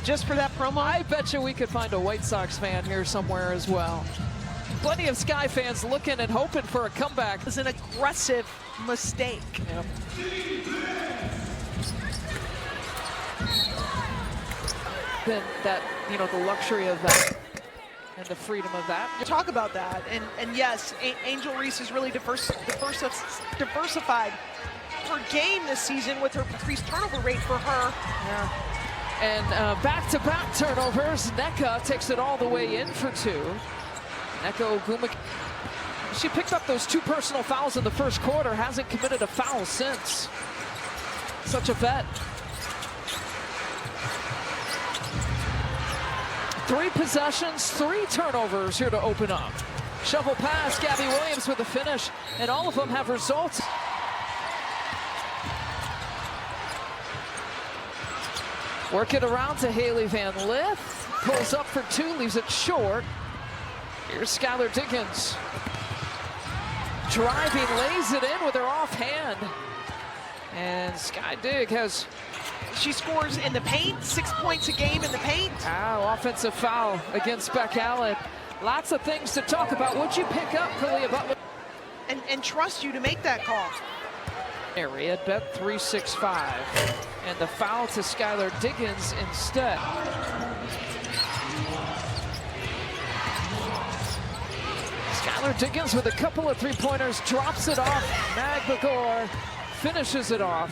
just for that promo? I bet you we could find a White Sox fan here somewhere as well. Plenty of Sky fans looking and hoping for a comeback. It was an aggressive mistake. Yep. Then that, you know, the luxury of that and the freedom of that. Talk about that, and yes, Angel Reese has really diversified her game this season with her increased turnover rate for her. Yeah. And back-to-back turnovers. Nneka takes it all the way in for two. Nneka Ogwumike, she picked up those 2 personal fouls in the first quarter, hasn't committed a foul since. Such a vet. 3 possessions, 3 turnovers here to open up. Shovel pass, Gabby Williams with the finish, and all of them have results. Work it around to Hailey Van Lith. Pulls up for 2, leaves it short. Here's Skylar Diggins. Driving, lays it in with her offhand. And Sky Dig has... She scores in the paint, 6 points a game in the paint. Offensive foul against Beck Allen. Lots of things to talk about. What'd you pick up, Kalia Butler? And trust you to make that call. Area bet 365. And the foul to Skylar Diggins instead. Skylar Diggins with a couple of 3-pointers, drops it off. Magbagor finishes it off.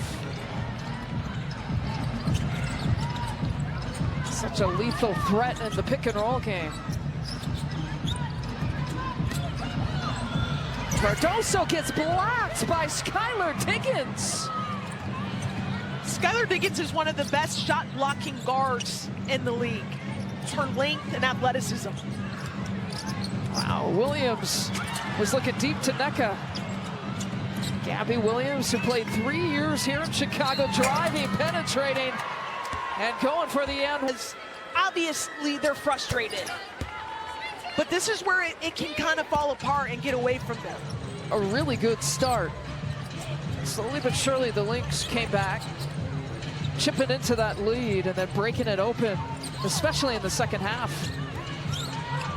Such a lethal threat in the pick-and-roll game. Cardoso gets blocked by Skylar Diggins. Skylar Diggins is one of the best shot-blocking guards in the league. It's her length and athleticism. Wow, Williams was looking deep to Nneka. Gabby Williams, who played 3 years here in Chicago, driving, penetrating, and going for the end. Obviously, they're frustrated. But this is where it can kind of fall apart and get away from them. A really good start. Slowly but surely, the Lynx came back, chipping into that lead and then breaking it open, especially in the second half.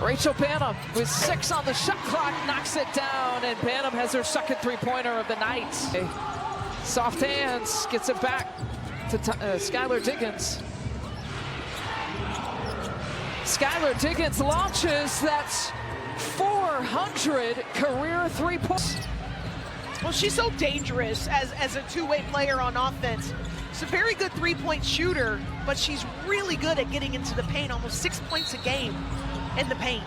Rachel Banham with 6 on the shot clock, knocks it down, and Banham has her second 3-pointer of the night. Soft hands, gets it back to Skylar Diggins. Skylar Diggins launches, that's 400 career 3-points. Well, she's so dangerous as a two-way player on offense. She's a very good 3-point shooter, but she's really good at getting into the paint, almost 6 points a game in the paint.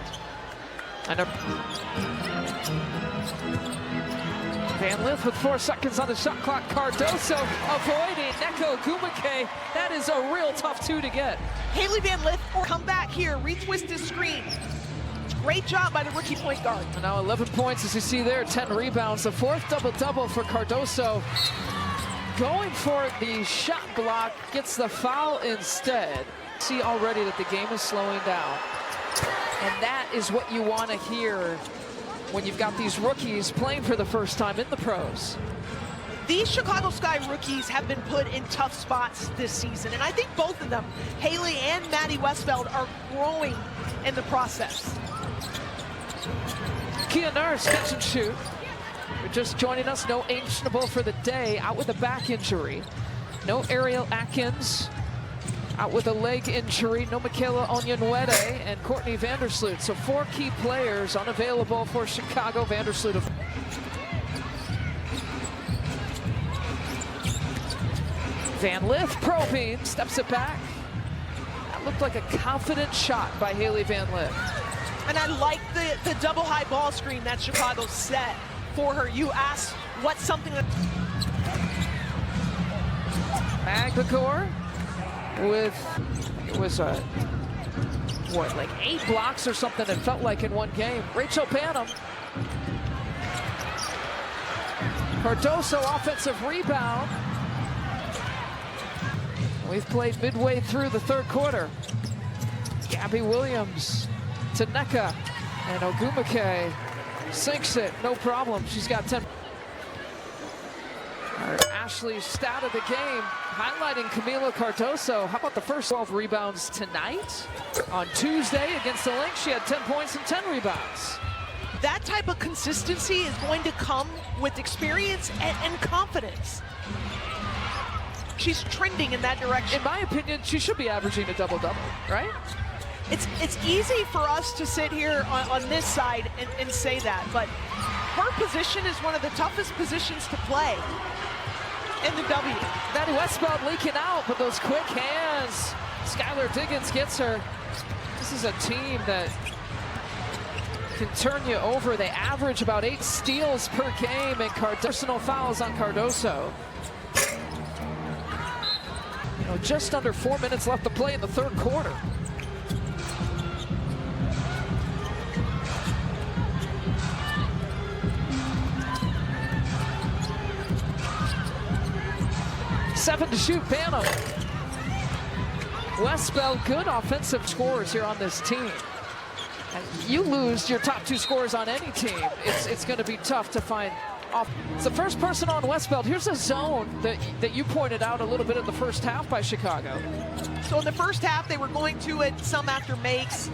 And Van Lith with 4 seconds on the shot clock. Cardoso avoiding Nneka Ogwumike. That is a real tough 2 to get. Hailey Van Lith come back here, retwist his screen. Great job by the rookie point guard. And now 11 points, as you see there, 10 rebounds. The 4th double-double for Cardoso. Going for the shot block, gets the foul instead. See already that the game is slowing down. And that is what you want to hear when you've got these rookies playing for the first time in the pros. These Chicago Sky rookies have been put in tough spots this season, and I think both of them, Hailey and Maddie Westfeld, are growing in the process. Kia Nurse, catch and shoot. You're just joining us, no Anchenable for the day, out with a back injury. No Ariel Atkins, out with a leg injury. No Michaela Onyenwere and Courtney Vandersloot. So 4 key players unavailable for Chicago. Vandersloot. Van Lith probing, steps it back. That looked like a confident shot by Hailey Van Lith. And I like the double high ball screen that Chicago set for her. You asked what's something that... Magbagor with, it was what, like 8 blocks or something, it felt like in one game. Rachel Banham. Cardoso offensive rebound. We've played midway through the 3rd quarter. Gabby Williams to Nneka, and Ogwumike sinks it, no problem. She's got 10. Ashley's stat of the game, highlighting Camila Cardoso. How about the first 12 rebounds tonight? On Tuesday against the Lynx, she had 10 points and 10 rebounds. That type of consistency is going to come with experience and confidence. She's trending in that direction. In my opinion, she should be averaging a double-double, right? It's easy for us to sit here on this side and say that, but her position is one of the toughest positions to play in the W. That Westbeld leaking out, but those quick hands. Skylar Diggins gets her. This is a team that can turn you over. They average about 8 steals per game, and personal fouls on Cardoso. You know, just under 4 minutes left to play in the third quarter. Seven to shoot, Banham. Westbeld, good offensive scorers here on this team. And you lose your top 2 scorers on any team, it's going to be tough to find off. It's the first person on Westbeld. Here's a zone that you pointed out a little bit in the first half by Chicago. So in the first half, they were going to it some after makes.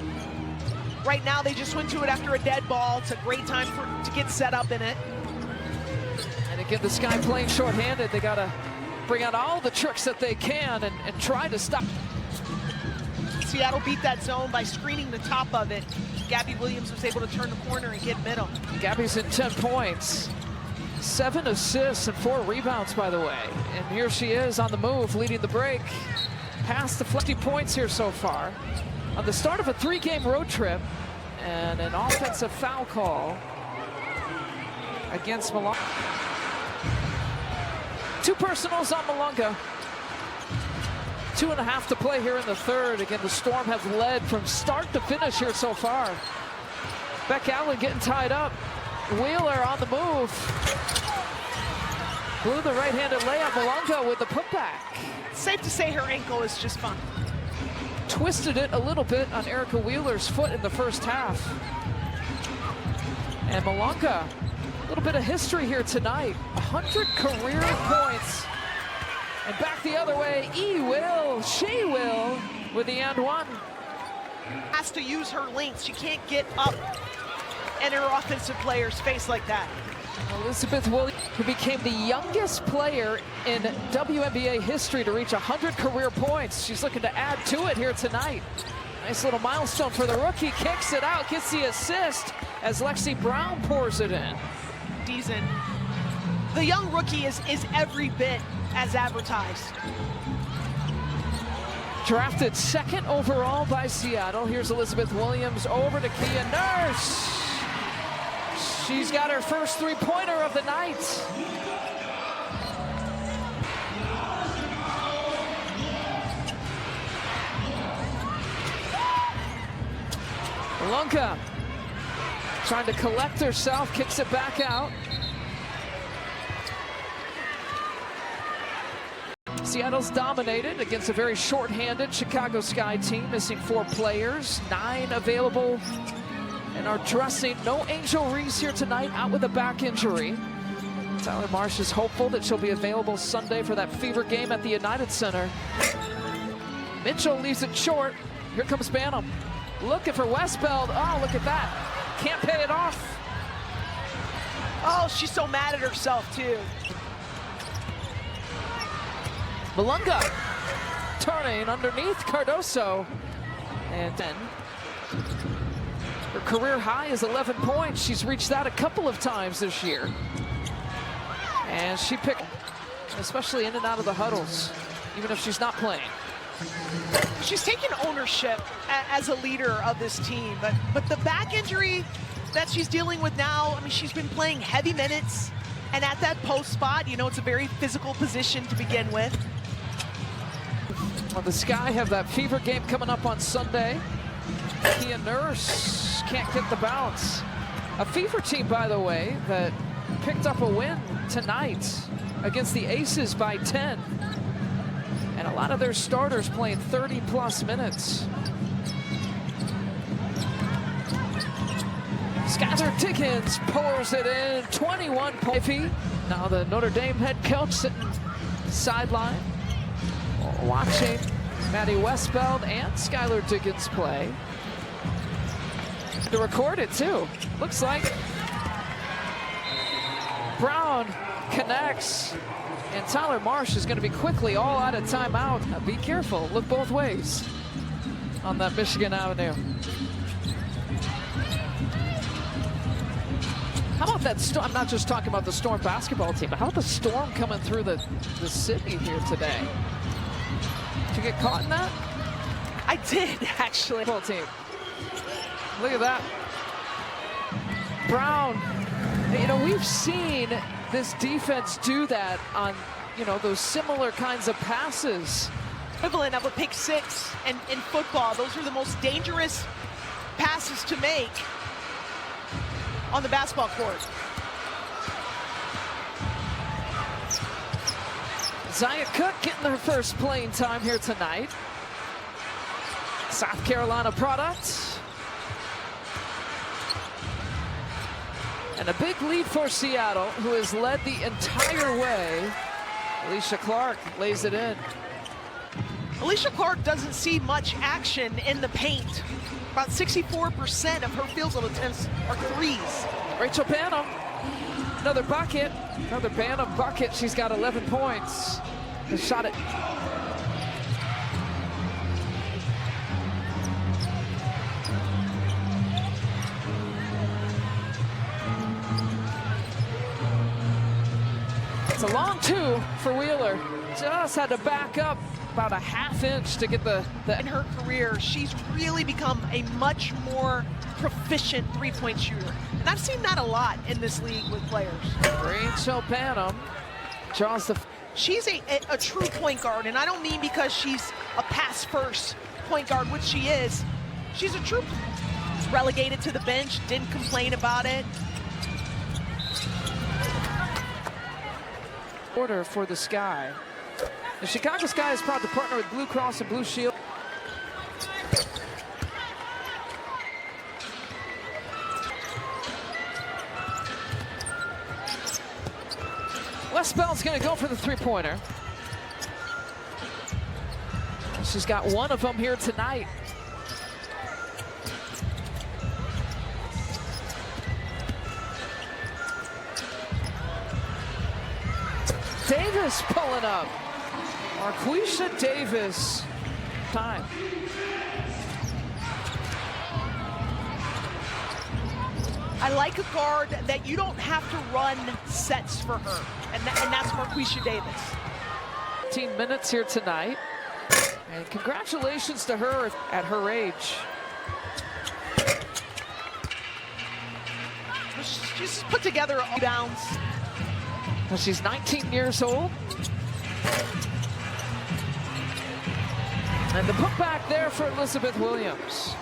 Right now, they just went to it after a dead ball. It's a great time to get set up in it. And again, the Sky playing shorthanded. They got to bring out all the tricks that they can and try to stop. Seattle beat that zone by screening the top of it. Gabby Williams was able to turn the corner and get middle. Gabby's in 10 points, 7 assists and 4 rebounds, by the way. And here she is on the move, leading the break. Past the 50 points here so far. On the start of a 3-game road trip, and an offensive foul call against Malunga. 2 personals on Malunga. 2.5 to play here in the third. Again, the Storm have led from start to finish here so far. Beck Allen getting tied up. Wheeler on the move. Blew the right-handed layup. Malunga with the putback. Safe to say her ankle is just fine. Twisted it a little bit on Erica Wheeler's foot in the first half. And Malunga, a little bit of history here tonight. 100 career points. And back the other way, she will, with the and one. Has to use her length. She can't get up in her offensive player's face like that. Elizabeth Williams, who became the youngest player in WNBA history to reach 100 career points. She's looking to add to it here tonight. Nice little milestone for the rookie. Kicks it out, gets the assist as Lexi Brown pours it in. Decent. The young rookie is every bit as advertised. Drafted 2nd overall by Seattle. Here's Elizabeth Williams over to Kia Nurse. She's got her first 3-pointer of the night. Malunga trying to collect herself, kicks it back out. Seattle's dominated against a very short-handed Chicago Sky team, missing 4 players, 9 available and are dressing. No Angel Reese here tonight, out with a back injury. Tyler Marsh is hopeful that she'll be available Sunday for that Fever game at the United Center. Mitchell leaves it short. Here comes Banham. Looking for Westbeld. Oh, look at that. Can't pay it off. Oh, she's so mad at herself, too. Malunga turning underneath Cardoso. And then her career high is 11 points. She's reached that a couple of times this year. And she picked, especially in and out of the huddles, even if she's not playing. She's taken ownership as a leader of this team, but the back injury that she's dealing with now, I mean, she's been playing heavy minutes, and at that post spot, you know, it's a very physical position to begin with. Well, the Sky have that Fever game coming up on Sunday. Kia Nurse can't get the bounce. A Fever team, by the way, that picked up a win tonight against the Aces by 10. And a lot of their starters playing 30-plus minutes. Skylar Diggins pours it in, 21 points. Now the Notre Dame head coach sitting sideline. watching Maddie Westbeld and Skylar Diggins play. To record it too. Looks like Brown connects, and Tyler Marsh is going to be quickly all out of timeout. Now be careful, look both ways on that Michigan Avenue. How about that Storm? I'm not just talking about the Storm basketball team, but how about the Storm coming through the city here today? Did you get caught in that? I did, actually. Football team. Look at that. Brown. You know, we've seen this defense do that on, you know, those similar kinds of passes. Equivalent of a pick six in football. Those are the most dangerous passes to make on the basketball court. Zaya Cook getting her first playing time here tonight. South Carolina product. And a big lead for Seattle, who has led the entire way. Alicia Clark lays it in. Alicia Clark doesn't see much action in the paint. About 64% of her field goal attempts are threes. Rachel Banham, another bucket. Another Banham bucket. She's got 11 points. Has shot it. It's a long two for Wheeler. Just had to back up about a half inch to get the In her career, she's really become a much more proficient three-point shooter. And I've seen that a lot in this league with players. Rachel Banham draws the... She's a true point guard, and I don't mean because she's a pass-first point guard, which she is. She's a true... Relegated to the bench, didn't complain about it. Order for the Sky. The Chicago Sky is proud to partner with Blue Cross and Blue Shield. Westbell's going to go for the three-pointer. She's got one of them here tonight. Davis pulling up. Marquisha Davis. Time. I like a guard that you don't have to run sets for her, and that's Marquisha Davis. 15 minutes here tonight. And congratulations to her at her age. She's put together rebounds. Well, she's 19 years old. And the putback there for Elizabeth Williams.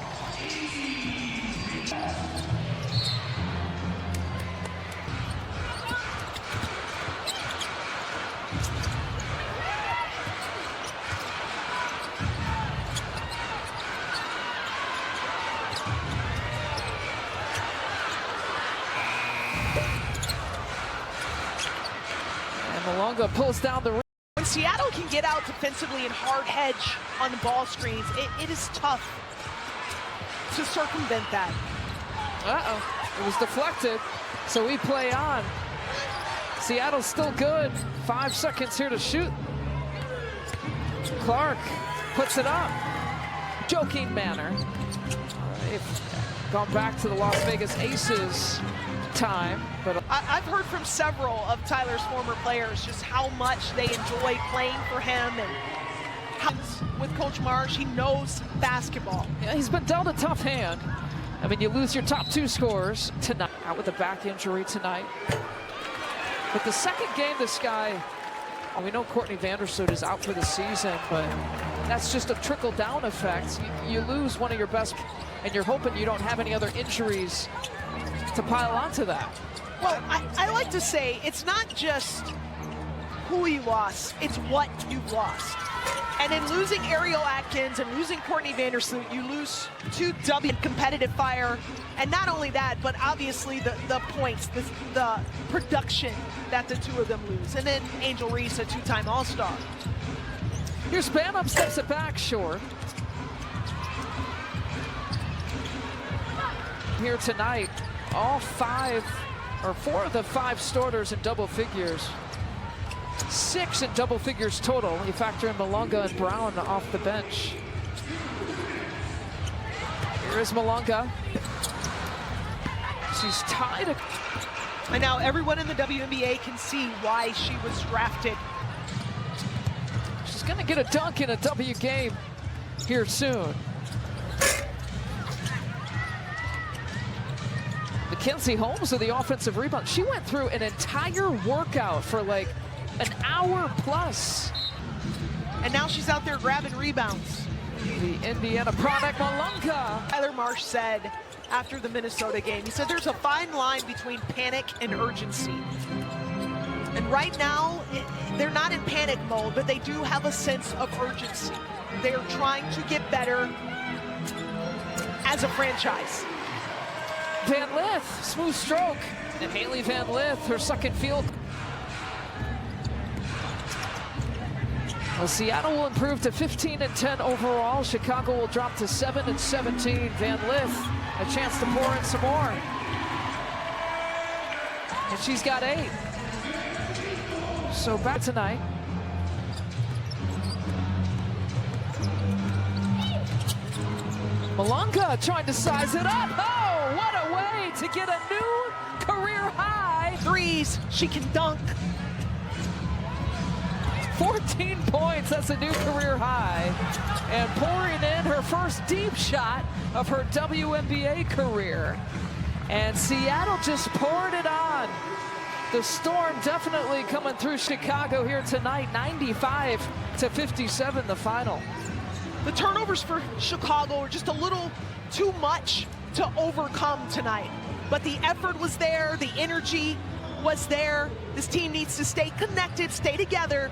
Malonga pulls down the rim. When Seattle can get out defensively and hard hedge on the ball screens, it is tough to circumvent that. Uh-oh, it was deflected, so we play on. Seattle's still good. 5 seconds here to shoot. Clark puts it up. Joking manner. They've gone back to the Las Vegas Aces time, but I've heard from several of Tyler's former players just how much they enjoy playing for him, and how with Coach Marsh, he knows basketball. Yeah, he's been dealt a tough hand. I mean, you lose your top 2 scorers tonight, out with a back injury tonight. But the second game, this guy, we know Courtney Vandersloot is out for the season, but that's just a trickle-down effect. You lose one of your best, and you're hoping you don't have any other injuries to pile onto that. Well, I like to say it's not just who you lost, it's what you lost. And in losing Ariel Atkins and losing Courtney Vandersloot, you lose 2 competitive fire. And not only that, but obviously the points, the production that the 2 of them lose. And then Angel Reese, a 2-time All-Star. Here's Banham, steps it back short. Here tonight, four of the 5 starters in double figures. 6 in double figures total. You factor in Malunga and Brown off the bench. Here is Malunga. She's tied. And now everyone in the WNBA can see why she was drafted. She's gonna get a dunk in a W game here soon. Mackenzie Holmes with the offensive rebound. She went through an entire workout for like an hour plus. And now she's out there grabbing rebounds. The Indiana product, Malunga. Tyler Marsh said after the Minnesota game, he said there's a fine line between panic and urgency. And right now, they're not in panic mode, but they do have a sense of urgency. They're trying to get better as a franchise. Van Lith, smooth stroke. And Haley Van Lith, her second field. Well, Seattle will improve to 15-10 overall. Chicago will drop to 7-17. Van Lith, a chance to pour in some more. And she's got 8. So back tonight. Malunga trying to size it up. Oh, what a way to get a new career high. Threes, she can dunk. 14 points, that's a new career high. And pouring in her first deep shot of her WNBA career. And Seattle just poured it on. The storm definitely coming through Chicago here tonight, 95-57 the final. The turnovers for Chicago are just a little too much to overcome tonight. But the effort was there, the energy was there. This team needs to stay connected, stay together,